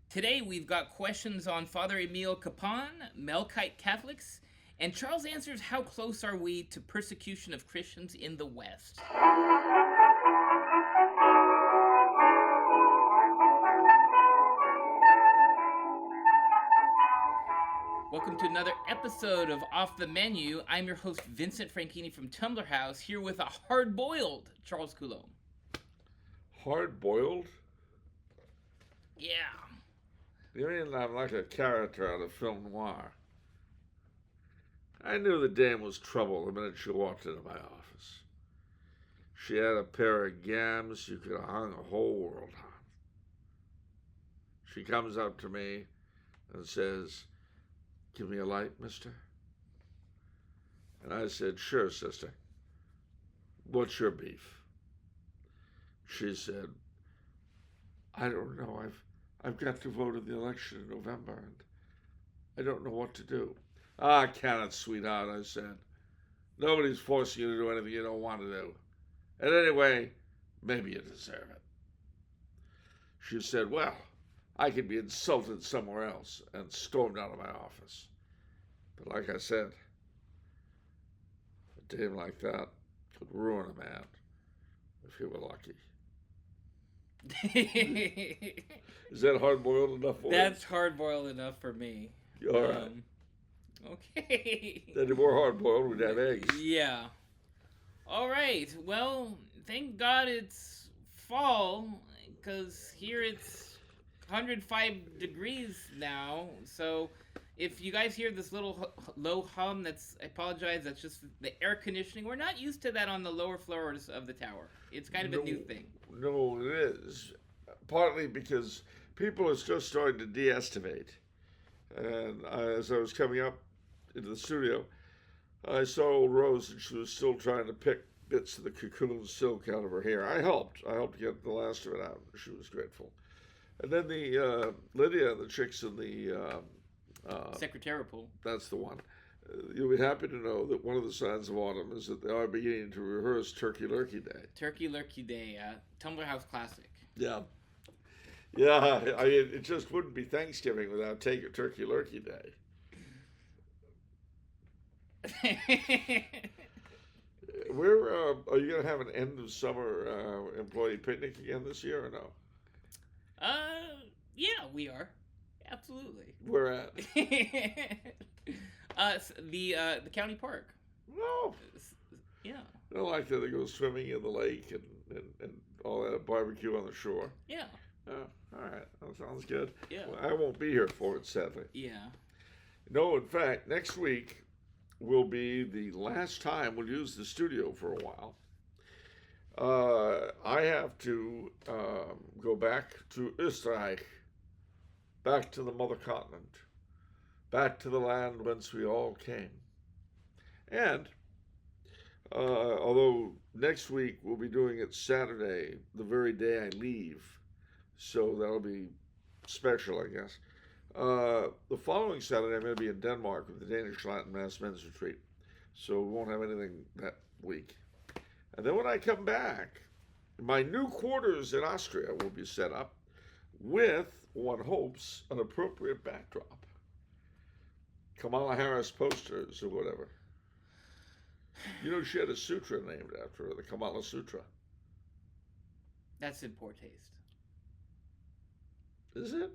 Today we've got questions on Father Emil Kapaun, Melkite Catholics, and Charles answers how close are we to persecution of Christians in the West. Welcome to another episode of Off the Menu. I'm your host, Vincent Franchini from Tumbler House, here with a hard-boiled Charles Coulombe. Hard-boiled? Yeah. You mean I'm like a character out of film noir? I knew the dame was trouble the minute she walked into my office. She had a pair of gams you could have hung a whole world on. She comes up to me and says, "Give me a light, mister?" And I said, "Sure, sister. What's your beef?" She said, "I don't know. I've got to vote in the election in November, and I don't know what to do." "Ah, can it, sweetheart," I said. "Nobody's forcing you to do anything you don't want to do. And anyway, maybe you deserve it." She said, "Well, I could be insulted somewhere else," and stormed out of my office. But like I said, a dame like that could ruin a man if he were lucky. Is that hard-boiled enough for you? That's hard-boiled enough for me. All right. Okay. Any more hard-boiled, we'd have eggs. Yeah. All right. Well, thank God it's fall, because here it's 105 degrees now. So if you guys hear this little low hum, I apologize. That's just the air conditioning. We're not used to that on the lower floors of the tower. It's kind of a new thing. No, it is. Partly because people are just starting to de-estimate. And as I was coming up into the studio, I saw old Rose, and she was still trying to pick bits of the cocoon silk out of her hair. I helped get the last of it out. She was grateful. And then the Lydia and the chicks in the Secretarial pool. That's the one. You'll be happy to know that one of the signs of autumn is that they are beginning to rehearse Turkey Lurkey Day. Turkey Lurkey Day, Tumbler House classic. Yeah. Yeah, I mean, it just wouldn't be Thanksgiving without Turkey Lurkey Day. Where are you going to have an end of summer employee picnic again this year or no? Yeah, we are. Absolutely. Where at? The county park. No. Yeah. I don't like that they go swimming in the lake and all that, barbecue on the shore. Yeah. Oh, all right. That sounds good. Yeah. Well, I won't be here for it, sadly. Yeah. No, in fact, next week will be the last time we'll use the studio for a while. I have to go back to Österreich, back to the mother continent, back to the land whence we all came. And although next week we'll be doing it Saturday, the very day I leave, so that'll be special, I guess. The following Saturday I'm going to be in Denmark with the Danish Latin Mass Men's Retreat, so we won't have anything that week. And then when I come back, my new quarters in Austria will be set up with, one hopes, an appropriate backdrop. Kamala Harris posters or whatever. You know, she had a sutra named after her, the Kamala Sutra. That's in poor taste. Is it?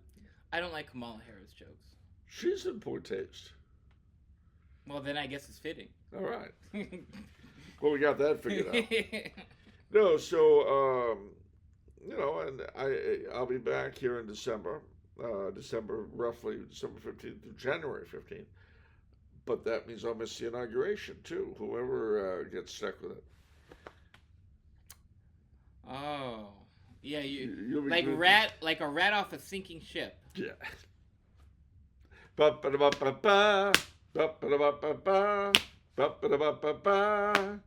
I don't like Kamala Harris jokes. She's in poor taste. Well, then I guess it's fitting. All right. Well, we got that figured out. No, so, and I'll be back here in December, roughly December 15th to January 15th. But that means I'll miss the inauguration, too, whoever gets stuck with it. Oh. Yeah, You'll be like a rat off a sinking ship. Yeah. Ba-ba-da-ba-ba-ba, ba-ba-da-ba-ba-ba, ba-ba-da-ba-ba-ba,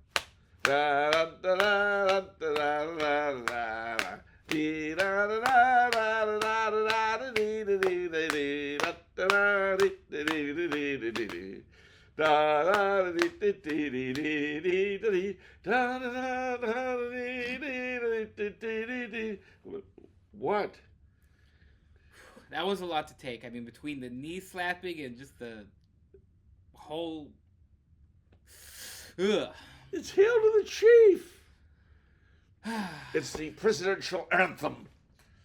da-da-da-da-da-da-da-da-da, dee-da-da-da-da-da-da-da-dee-dee-dee-dee-dee-dee-dee-dee-dee-dee-dee-dee-dee. What? That was a lot to take. I mean, between the knee slapping and just the whole... Ugh. It's Hail to the Chief. It's the presidential anthem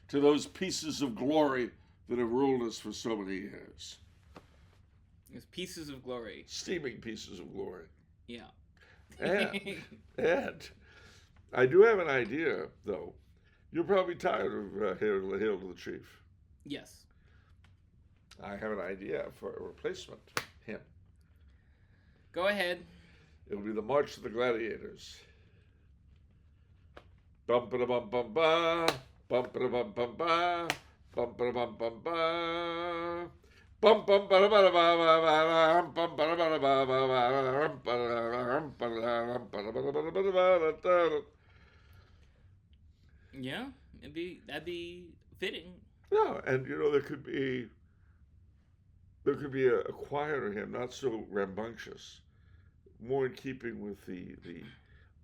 to those pieces of glory that have ruled us for so many years. It's pieces of glory. Steaming pieces of glory. Yeah. And I do have an idea, though. You're probably tired of Hail to the Chief. Yes. I have an idea for a replacement hymn. Go ahead. It'll be the March of the Gladiators. Bum-ba-da-bum-bum-ba, bum-ba-da-bum-bum-ba, bum-ba-da-bum-bum-ba, bum-bum-ba-da-ba-ba-ba, Yeah, that'd be fitting. yeah, and there could be a quieter hymn, not so rambunctious, more in keeping with the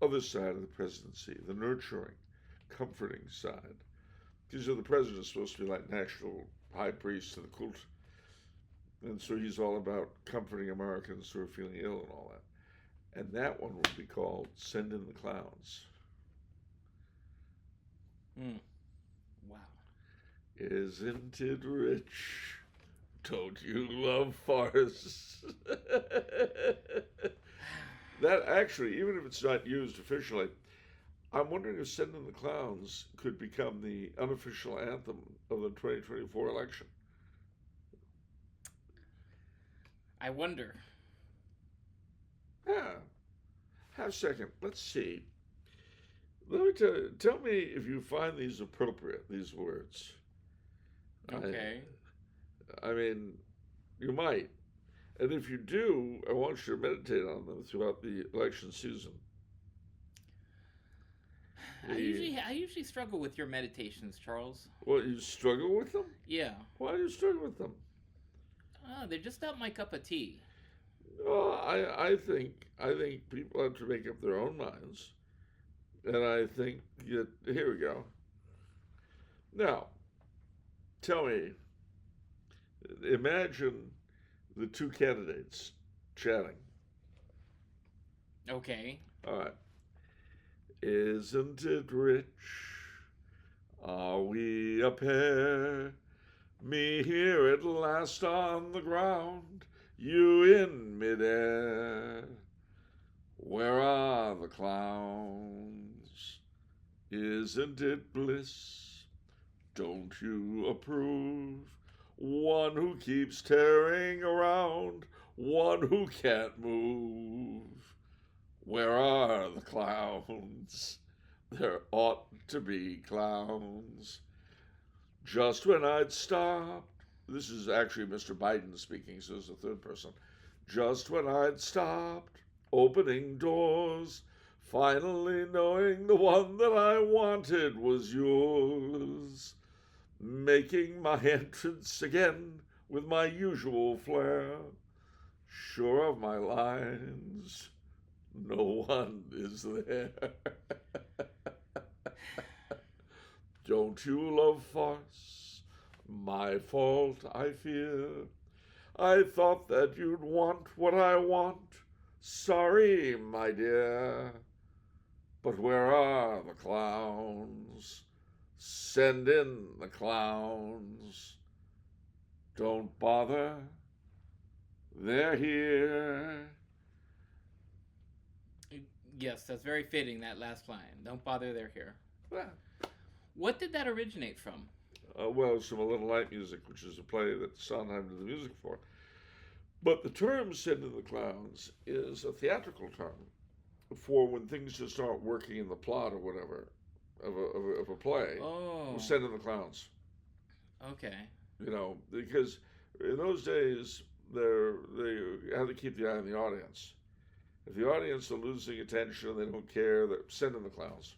other side of the presidency, the nurturing, comforting side. Because the president is supposed to be like national high priest to the cult, and so he's all about comforting Americans who are feeling ill and all that. And that one would be called "Send in the Clowns." Wow. Isn't it rich? Don't you love farce? That actually, even if it's not used officially, I'm wondering if "Send in the Clowns" could become the unofficial anthem of the 2024 election. I wonder. Yeah. Half second. Let's see. Let me tell me if you find these appropriate, these words. Okay. I mean, you might. And if you do, I want you to meditate on them throughout the election season. I usually struggle with your meditations, Charles. Well, you struggle with them? Yeah. Why do you struggle with them? They're just not my cup of tea. Well, I think people have to make up their own minds. And I think here we go. Now, tell me, imagine the two candidates chatting. Okay. All right. Isn't it rich? Are we a pair? Me here at last on the ground, you in midair. Where are the clowns? Isn't it bliss? Don't you approve? One who keeps tearing around, one who can't move. Where are the clowns? There ought to be clowns. Just when I'd stopped, this is actually Mr. Biden speaking, so it's the third person. Just when I'd stopped opening doors, finally knowing the one that I wanted was yours, making my entrance again with my usual flair, sure of my lines, no one is there. Don't you love farce? My fault, I fear. I thought that you'd want what I want. Sorry, my dear. But where are the clowns? Send in the clowns. Don't bother. They're here. Yes, that's very fitting, that last line. Don't bother, they're here. Yeah. What did that originate from? Well, it's from A Little Light Music, which is a play that Sondheim did the music for. But the term "Send in the Clowns" is a theatrical term for when things just aren't working in the plot or whatever of a play. Oh. Send in the clowns. Okay. Because in those days, they had to keep the eye on the audience. If the audience are losing attention, they don't care, send in the clowns.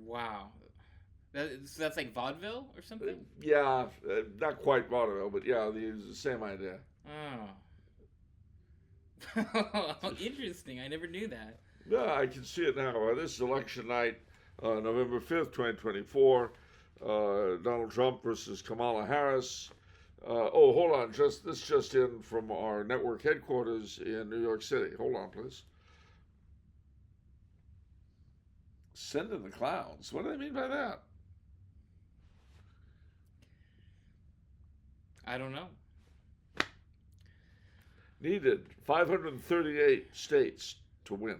Wow. So that's like vaudeville or something? Yeah, not quite vaudeville, but yeah, the same idea. Oh. Interesting. I never knew that. Yeah, I can see it now. This is election night, November 5th, 2024. Donald Trump versus Kamala Harris. Oh, hold on. This just in from our network headquarters in New York City. Hold on, please. Send in the clowns. What do they mean by that? I don't know. Needed 538 states to win.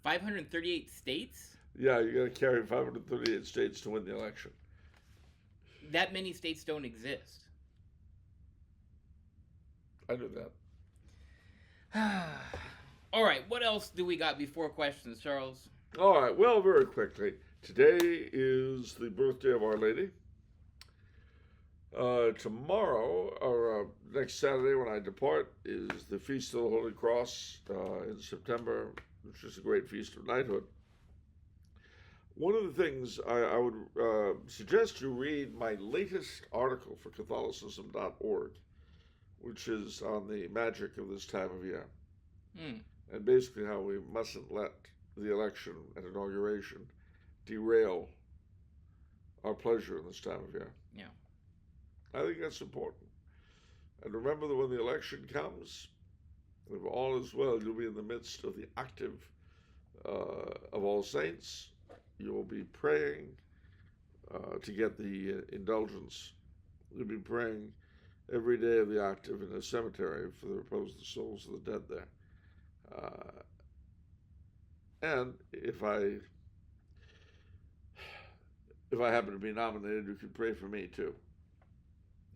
538 states? Yeah, you got to carry 538 states to win the election. That many states don't exist. I knew that. All right, what else do we got before questions, Charles? All right, well, very quickly. Today is the birthday of Our Lady. Tomorrow, or next Saturday when I depart, is the Feast of the Holy Cross in September, which is a great feast of knighthood. One of the things I would suggest you read my latest article for Catholicism.org, which is on the magic of this time of year. And basically how we mustn't let the election and inauguration derail our pleasure in this time of year. Yeah. I think that's important. And remember that when the election comes, if all is well, you'll be in the midst of the octave of All Saints. You will be praying to get the indulgence. You'll be praying every day of the octave in a cemetery for the repose of the souls of the dead there. And if I happen to be nominated, you can pray for me too.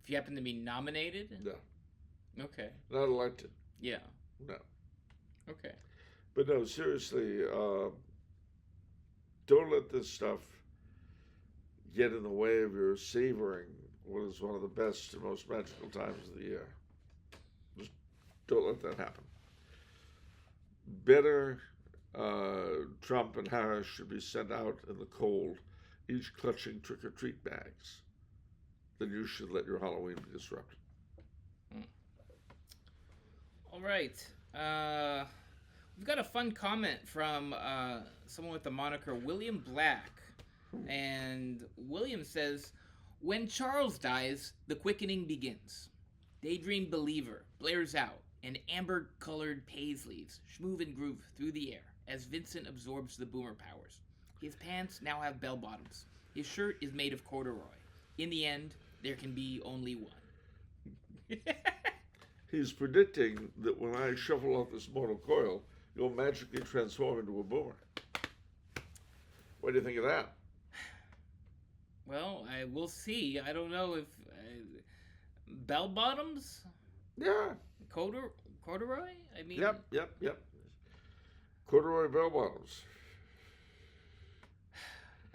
If you happen to be nominated? No. Okay. Not elected. Yeah. No. Okay. But no, seriously, don't let this stuff get in the way of your savoring what is one of the best and most magical times of the year. Just don't let that happen. Better Trump and Harris should be sent out in the cold, each clutching trick-or-treat bags, than you should let your Halloween be disrupted. All right. We've got a fun comment from someone with the moniker William Black. And William says, when Charles dies, the quickening begins. Daydream believer blares out, and amber-colored paisleys schmoove and groove through the air as Vincent absorbs the boomer powers. His pants now have bell-bottoms. His shirt is made of corduroy. In the end, there can be only one. He's predicting that when I shuffle out this mortal coil, you'll magically transform into a boomer. What do you think of that? Well, I will see. I don't know if bell-bottoms? Yeah. Corduroy? I mean... Yep. Corduroy bell-bottoms.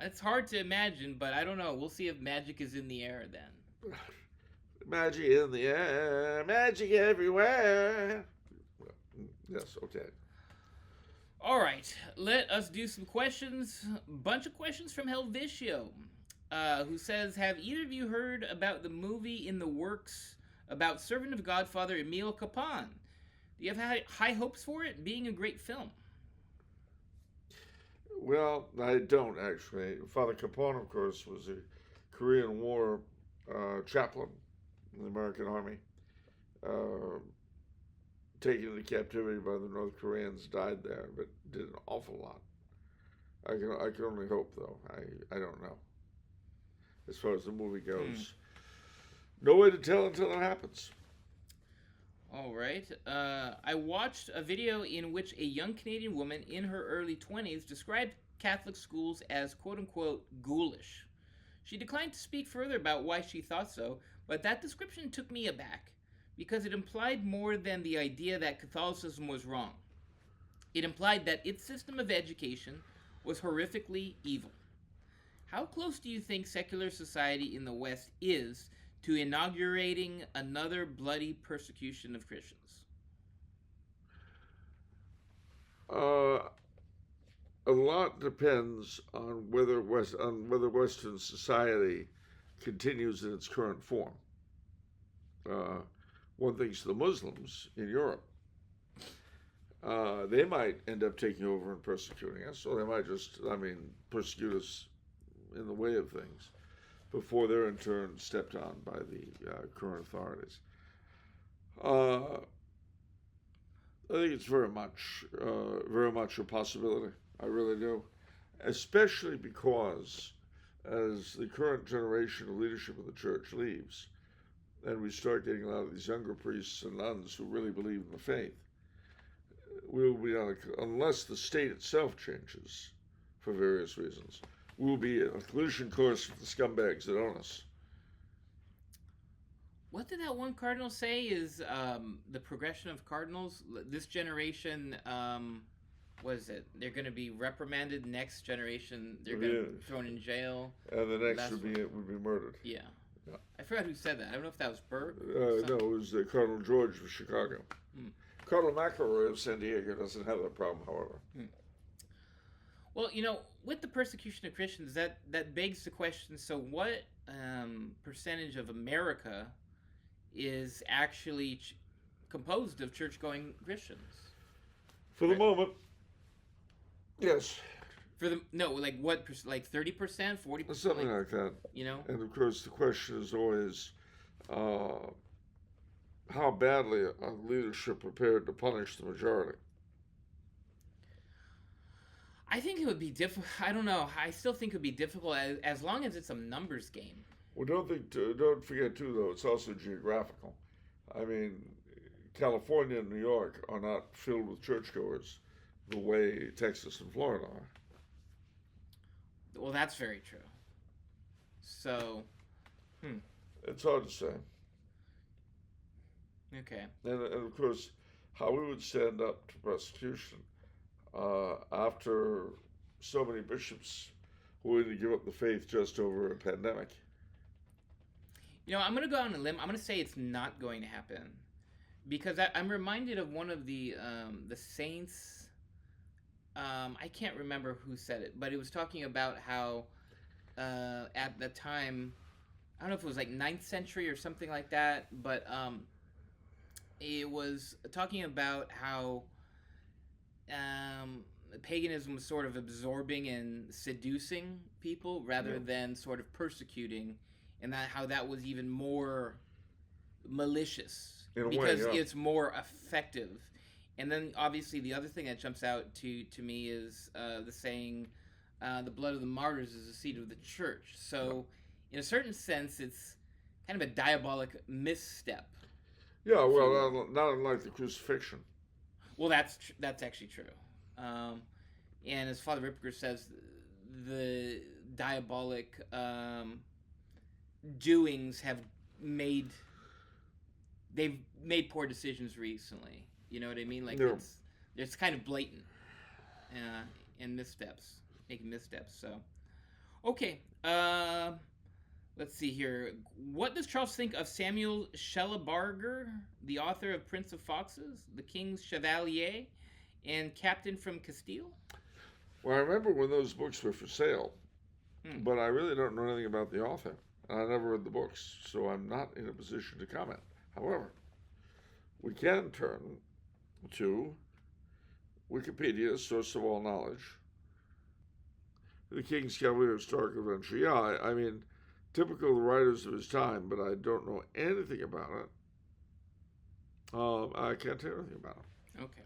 It's hard to imagine, but I don't know. We'll see if magic is in the air then. Magic in the air, magic everywhere. Yes, okay. All right, let us do some questions. Bunch of questions from Helvicio, who says, have either of you heard about the movie in the works about Servant of Godfather Emil Kapaun? Do you have high hopes for it, being a great film? Well, I don't, actually. Father Kapaun, of course, was a Korean War chaplain in the American Army. Taken into captivity by the North Koreans, died there, but did an awful lot. I can only hope, though. I don't know. As far as the movie goes. No way to tell until it happens. All right. I watched a video in which a young Canadian woman in her early 20s described Catholic schools as quote-unquote ghoulish. She declined to speak further about why she thought so, but that description took me aback, because it implied more than the idea that Catholicism was wrong. It implied that its system of education was horrifically evil. How close do you think secular society in the West is to inaugurating another bloody persecution of Christians? A lot depends on whether Western society continues in its current form. One thinks the Muslims in Europe, they might end up taking over and persecuting us, or they might just, persecute us in the way of things before they're in turn stepped on by the current authorities. I think it's very much a possibility. I really do, especially because as the current generation of leadership of the church leaves, and we start getting a lot of these younger priests and nuns who really believe in the faith, we will be unless the state itself changes for various reasons, we will be on a collision course with the scumbags that own us. What did that one cardinal say is the progression of cardinals? This generation, what is it? They're going to be reprimanded. Next generation, they're going to be thrown in jail. And the next would be murdered. Yeah. I forgot who said that. I don't know if that was Burke. No, it was Cardinal George of Chicago. Cardinal McElroy of San Diego doesn't have that problem, however. Well, with the persecution of Christians, that begs the question, so what percentage of America is actually composed of church-going Christians? For the moment, yes. What, like 30%, 40%? Something like that. And of course, the question is always how badly are leadership prepared to punish the majority? I think it would be difficult. I don't know. I still think it would be difficult as long as it's a numbers game. Well, don't forget too, though, it's also geographical. I mean, California and New York are not filled with churchgoers the way Texas and Florida are. Well, that's very true. So, It's hard to say. Okay. And of course, how we would stand up to persecution after so many bishops were willing to give up the faith just over a pandemic. I'm going to go on a limb. I'm going to say it's not going to happen, because I'm reminded of one of the saints. I can't remember who said it, but it was talking about how at the time, I don't know if it was like 9th century or something like that, but it was talking about how paganism was sort of absorbing and seducing people rather than sort of persecuting, and how that was even more malicious because it's more effective. And then obviously the other thing that jumps out to me is the saying, the blood of the martyrs is the seed of the church. So in a certain sense, it's kind of a diabolic misstep. Yeah, well, not unlike the crucifixion. Well, that's actually true. And as Father Ripker says, the diabolic doings they've made poor decisions recently. You know what I mean? Like it's kind of blatant and missteps, making missteps. So, okay. Let's see here. What does Charles think of Samuel Shellabarger, the author of Prince of Foxes, The King's Chevalier, and Captain from Castile? Well, I remember when those books were for sale, but I really don't know anything about the author. I never read the books, so I'm not in a position to comment. However, we can turn to Wikipedia, source of all knowledge. The King's Cavalier Historic Adventure. Yeah, I mean, typical of the writers of his time, but I don't know anything about it. I can't tell you anything about it. Okay.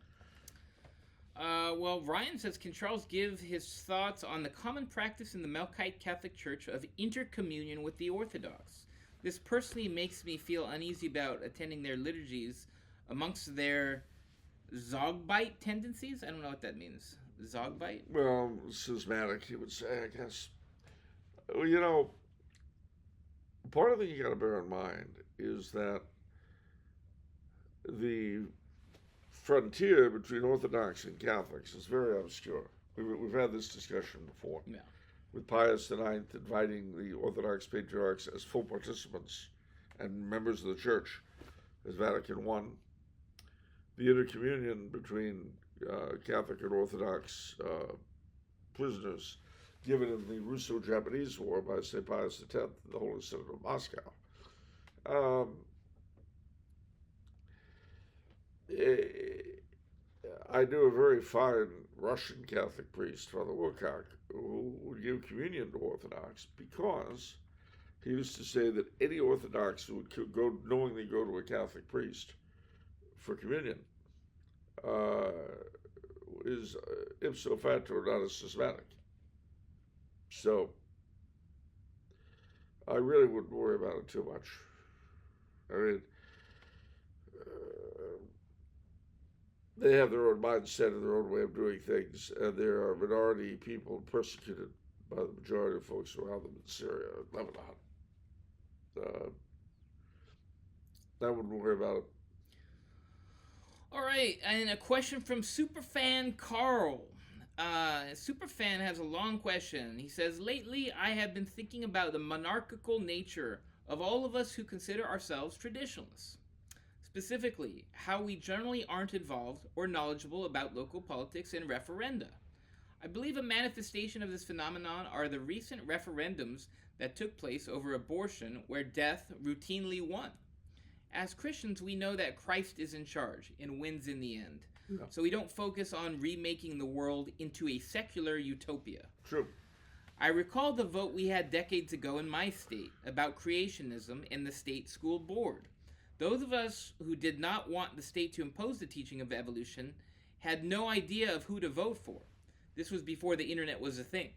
Well, Ryan says, can Charles give his thoughts on the common practice in the Melkite Catholic Church of intercommunion with the Orthodox? This personally makes me feel uneasy about attending their liturgies amongst their zogbite tendencies. I don't know what that means. Zogbite? Well, schismatic, he would say, I guess. Well, part of the thing you got to bear in mind is that the frontier between Orthodox and Catholics is very obscure. We've had this discussion before. Yeah. With Pius IX inviting the Orthodox patriarchs as full participants and members of the Church as Vatican I. The intercommunion between Catholic and Orthodox prisoners given in the Russo-Japanese War by St. Pius X, the Holy Synod of Moscow. I knew a very fine Russian Catholic priest, Father Wilcock, who would give communion to Orthodox because he used to say that any Orthodox who would knowingly go to a Catholic priest for communion is ipso facto not a schismatic. So I really wouldn't worry about it too much. I mean, they have their own mindset and their own way of doing things, and there are minority people persecuted by the majority of folks around them in Syria and Lebanon. I wouldn't worry about it. All right, and a question from Superfan Carl. Superfan has a long question. He says, lately I have been thinking about the monarchical nature of all of us who consider ourselves traditionalists. Specifically, how we generally aren't involved or knowledgeable about local politics and referenda. I believe a manifestation of this phenomenon are the recent referendums that took place over abortion where death routinely won. As Christians, we know that Christ is in charge and wins in the end. Yeah. So we don't focus on remaking the world into a secular utopia. True. I recall the vote we had decades ago in my state about creationism in the state school board. Those of us who did not want the state to impose the teaching of evolution had no idea of who to vote for. This was before the internet was a thing.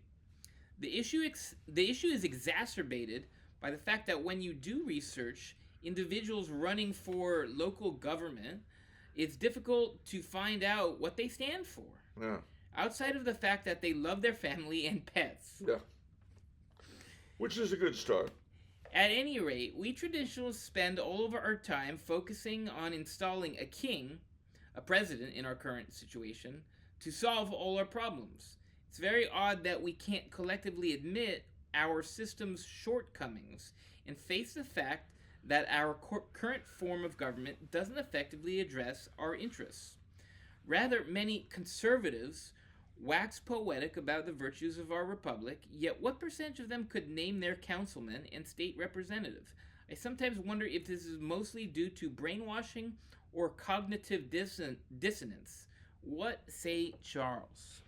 The issue is exacerbated by the fact that when you do research individuals running for local government, it's difficult to find out what they stand for. Yeah. Outside of the fact that they love their family and pets. Yeah. Which is a good start. At any rate, we traditionalists spend all of our time focusing on installing a king, a president in our current situation, to solve all our problems. It's very odd that we can't collectively admit our system's shortcomings and face the fact that our current form of government doesn't effectively address our interests. Rather, many conservatives wax poetic about the virtues of our republic, yet what percentage of them could name their councilman and state representative? I sometimes wonder if this is mostly due to brainwashing or cognitive dissonance. What say Charles?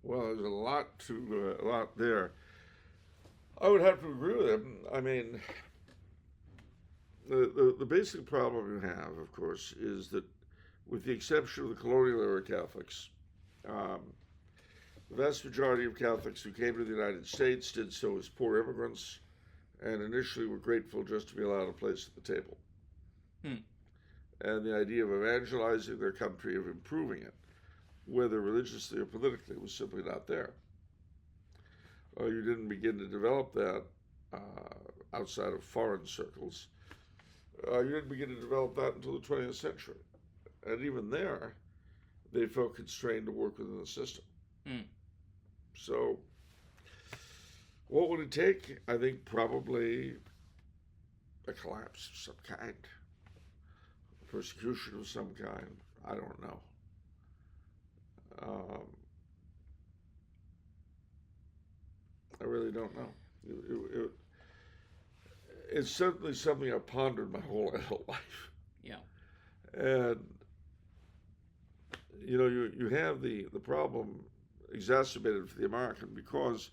Well, there's a lot there. I would have to agree with him. I mean, the basic problem you have, of course, is that with the exception of the colonial era Catholics, the vast majority of Catholics who came to the United States did so as poor immigrants and initially were grateful just to be allowed a place at the table. And the idea of evangelizing their country, of improving it, whether religiously or politically, was simply not there. You didn't begin to develop that outside of foreign circles. You didn't begin to develop that until the 20th century. And even there, they felt constrained to work within the system. So, what would it take? I think probably a collapse of some kind, persecution of some kind. I don't know. I really don't know. It's certainly something I've pondered my whole adult life. Yeah. And, you have the problem exacerbated for the American because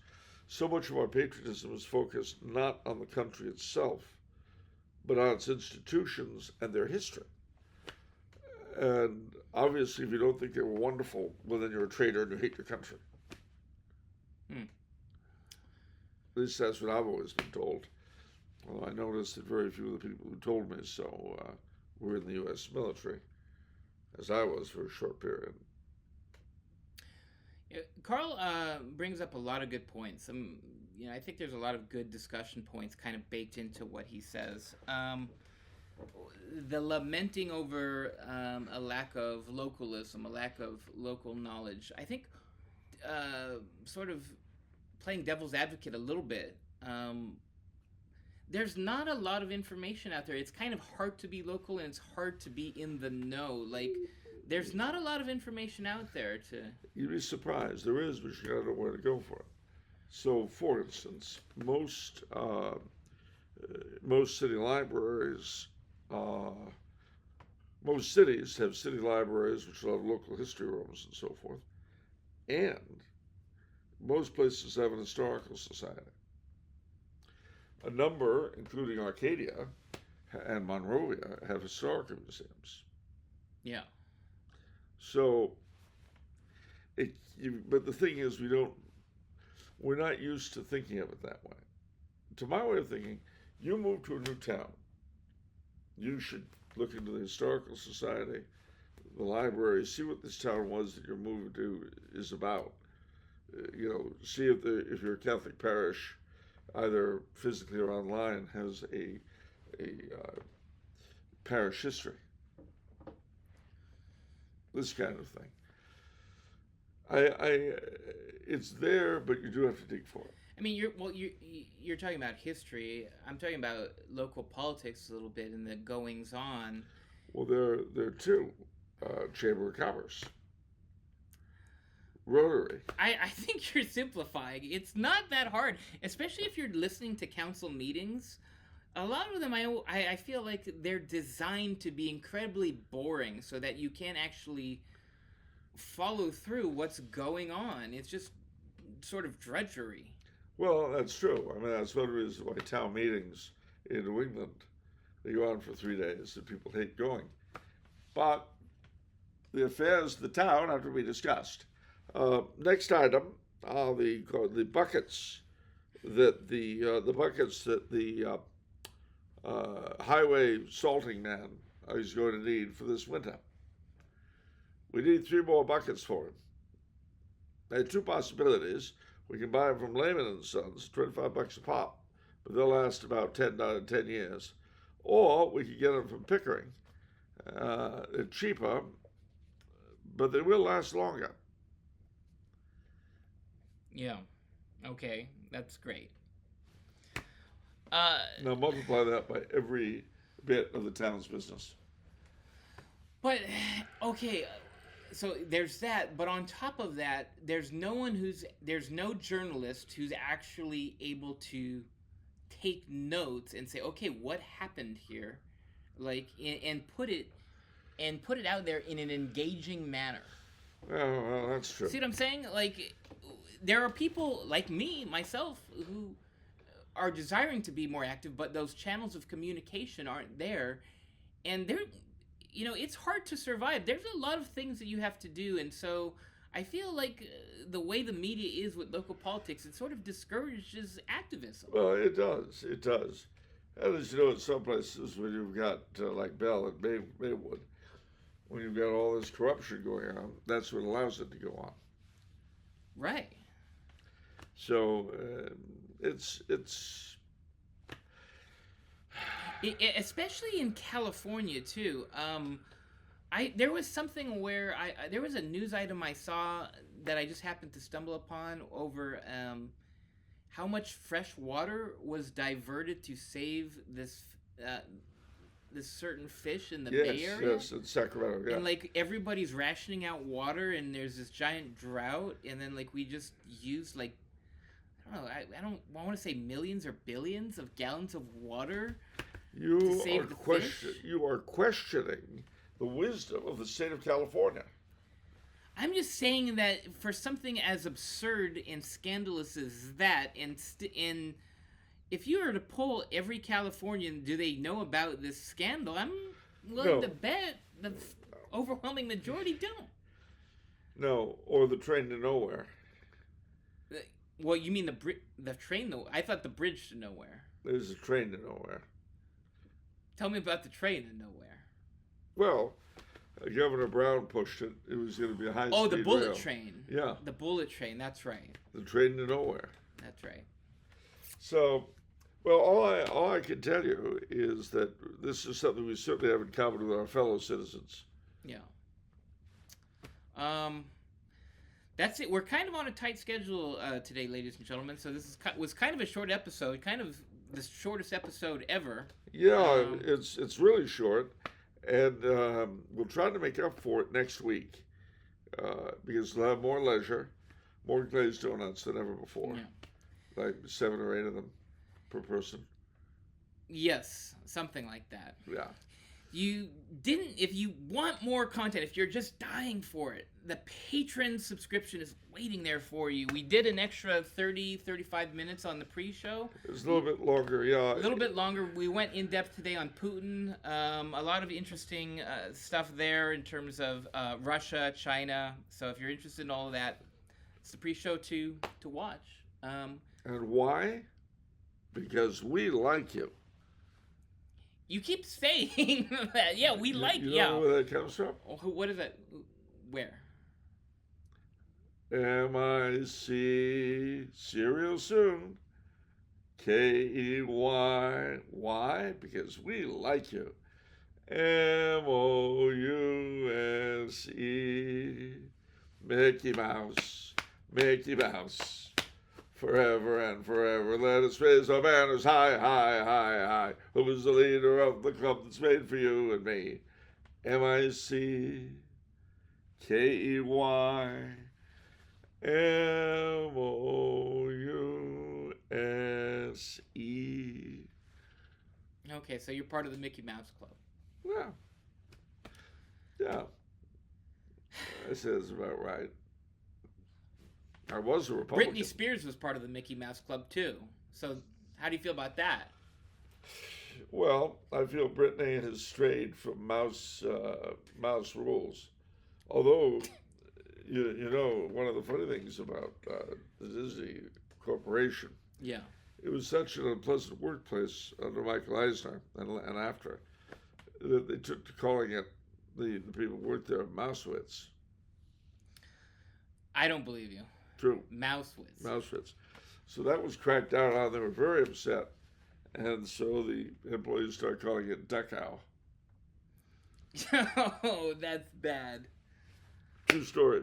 so much of our patriotism is focused not on the country itself, but on its institutions and their history. And obviously, if you don't think they were wonderful, well, then you're a traitor and you hate your country. At least that's what I've always been told. Although I noticed that very few of the people who told me so were in the U.S. military, as I was for a short period. Yeah, Carl brings up a lot of good points. I think there's a lot of good discussion points kind of baked into what he says. The lamenting over a lack of localism, a lack of local knowledge. I think sort of playing devil's advocate a little bit, there's not a lot of information out there. It's kind of hard to be local and it's hard to be in the know. Like, there's not a lot of information out there to... You'd be surprised. There is, but you gotta know where to go for it. So, for instance, most city libraries, most cities have city libraries, which will have local history rooms and so forth, and most places have an historical society. A number, including Arcadia and Monrovia, have historical museums. Yeah. So, but the thing is, we're not used to thinking of it that way. To my way of thinking, you move to a new town, you should look into the historical society, the library, see what this town was that you're moving to is about. See if your Catholic parish, either physically or online, has a parish history. This kind of thing. It's there, but you do have to dig for it. I mean, you're talking about history. I'm talking about local politics a little bit and the goings on. Well, there are two. Chamber of Commerce, Rotary. I think you're simplifying. It's not that hard, especially if you're listening to council meetings. A lot of them, I feel like they're designed to be incredibly boring so that you can't actually follow through what's going on. It's just sort of drudgery. Well, that's true. I mean, that's one of the reasons why town meetings in New England, they go on for 3 days and people hate going. But the affairs of the town have to be discussed. Next item are the buckets that the highway salting man is going to need for this winter. We need 3 more buckets for him. There are 2 possibilities. We can buy them from Lehman and Sons, $25 a pop, but they'll last about 10 years. Or we could get them from Pickering. They're cheaper, but they will last longer. Yeah. Okay. That's great. Now multiply that by every bit of the town's business. But, okay, so there's that, but on top of that, there's no journalist who's actually able to take notes and say, okay, what happened here? Like, and put it out there in an engaging manner. Well, that's true. See what I'm saying? Like, there are people like me, myself, who are desiring to be more active, but those channels of communication aren't there. And it's hard to survive. There's a lot of things that you have to do. And so I feel like the way the media is with local politics, it sort of discourages activism. Well, it does. It does. And as you know, in some places when you've got, like Bell and Maywood, when you've got all this corruption going on, that's what allows it to go on. Right. So it's especially in California too. There was something where there was a news item I saw that I just happened to stumble upon over how much fresh water was diverted to save this certain fish in the Bay Area. Yes, in Sacramento, yeah. And like everybody's rationing out water, and there's this giant drought, and then like we just use like I don't want to say millions or billions of gallons of water to save the fish. You are questioning the wisdom of the state of California. I'm just saying that for something as absurd and scandalous as that, and if you were to poll every Californian, do they know about this scandal? I'm willing to bet the overwhelming majority don't. No, or the train to nowhere. Well, you mean the train? I thought the bridge to nowhere. There's a train to nowhere. Tell me about the train to nowhere. Well, Governor Brown pushed it. It was going to be a high-speed rail. Oh, the bullet train. Yeah. The bullet train, that's right. The train to nowhere. That's right. So, well, all I can tell you is that this is something we certainly have in common with our fellow citizens. Yeah. That's it. We're kind of on a tight schedule today, ladies and gentlemen. So this was kind of a short episode, kind of the shortest episode ever. Yeah, it's really short, and we'll try to make up for it next week because we'll have more leisure, more glazed donuts than ever before, like 7 or 8 of them per person. Yes, something like that. Yeah. if you want more content, if you're just dying for it, the Patron subscription is waiting there for you. We did an extra 35 minutes on the pre-show. It was a little bit longer, yeah. A little bit longer. We went in depth today on Putin. A lot of interesting stuff there in terms of Russia, China. So if you're interested in all of that, it's the pre-show to watch. And why? Because we like you. You keep saying that. Yeah, we like you. You know where that comes from? What is that? Where? M-I-C, cereal soon. K-E-Y. Why? Because we like you. M-O-U-S-E. Mickey Mouse. Mickey Mouse. Forever and forever, let us raise our banners high, high, high, high. Who is the leader of the club that's made for you and me? M-I-C-K-E-Y. M-O-U-S-E. Okay, so you're part of the Mickey Mouse Club. Yeah. Yeah. That sounds about right. I was a Republican. Britney Spears was part of the Mickey Mouse Club, too. So how do you feel about that? Well, I feel Britney has strayed from mouse rules. Although, you know, one of the funny things about the Disney Corporation, yeah, it was such an unpleasant workplace under Michael Eisner and after that they took to calling it, the people who worked there, Mousewitz. I don't believe you. True. Mousewitz. Mousewitz. So that was cracked down on. They were very upset. And so the employees started calling it Duck Owl. Oh, that's bad. True story.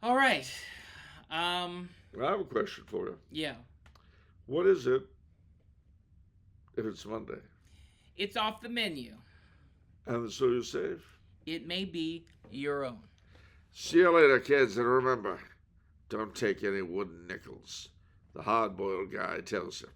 All right. I have a question for you. Yeah. What is it if it's Monday? It's off the menu. And so you're safe? It may be your own. See you later, kids, and remember, don't take any wooden nickels. The hard-boiled guy tells you.